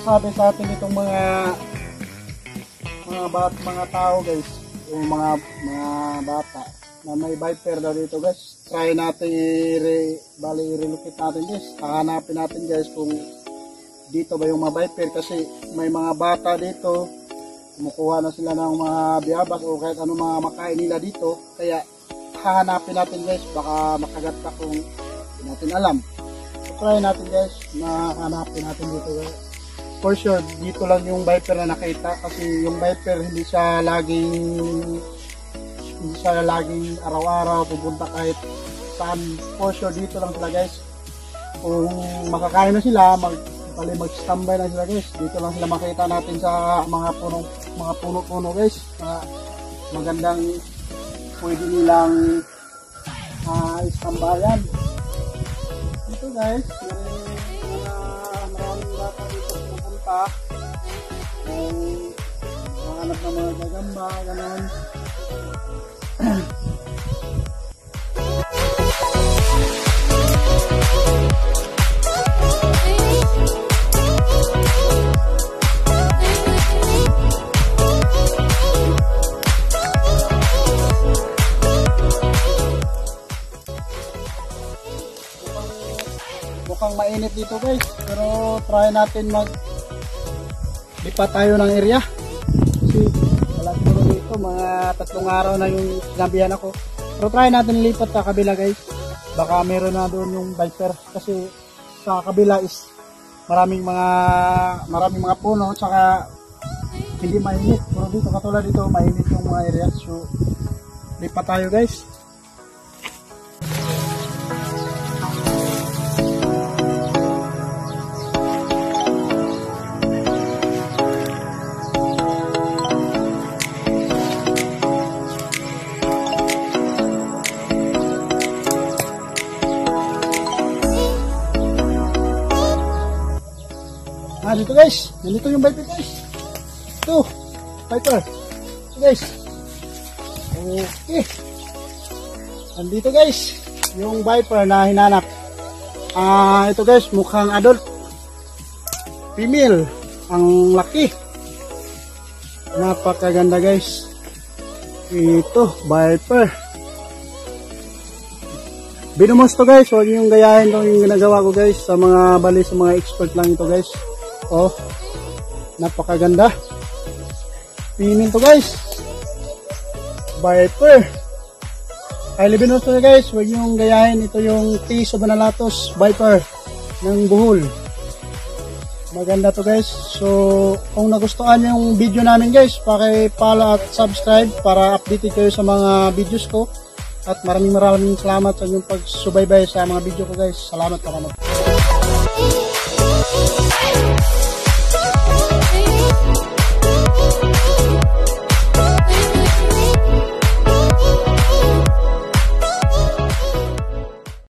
sabi sa atin itong mga tao guys, o mga bata na may viper daw dito guys. Try natin i-relocate natin guys. Hahanapin natin guys kung dito ba yung mga viper, kasi may mga bata dito, kumukuha na sila ng mga biyabas o kahit ano mga makain nila dito. Kaya hahanapin natin guys, baka makagat ka kung hindi natin alam. So try natin guys na hanapin natin dito guys. For sure dito lang yung viper na nakita, kasi yung viper hindi siya laging araw-araw pupunta kahit saan. For sure dito lang sila guys. Kung makakain na sila, mag-standby na sila guys, dito lang sila makita natin sa mga puno guys. Magandang pwede nilang istambayan dito guys. Maraming bata dito pupunta, mahanap ng mga gagamba, ganon. Mukhang mainit dito guys, pero try natin lipat tayo ng area, kasi wala siguro dito, mga 3 araw na yung sinabihan ako. Pero try natin lipat sa kabila guys, baka meron na doon yung viper, kasi sa kabila is maraming mga puno, tsaka hindi mainit. Pero dito, katulad dito, mainit yung mga area. So lipat tayo guys. Dito guys, ganito yung viper guys. Ito, viper. Ito guys. Okay. Nandito guys, yung viper na hinanap. Ito guys, mukhang adult. Female. Ang laki. Napakaganda guys. Ito, viper. Binumos to guys, huwag yung gayahin to yung ginagawa ko guys. Sa mga sa mga expert lang ito guys. Oh, napakaganda. Female to guys. Viper. Highly binus to guys. Huwag yung gayahin. Ito yung T. Subanallatus Viper ng Bohol. Maganda to guys. So, kung nagustuhan yung video namin guys, paki-follow at subscribe para updated kayo sa mga videos ko. At maraming salamat sa inyong pagsubaybay sa mga video ko guys. Salamat. Hey!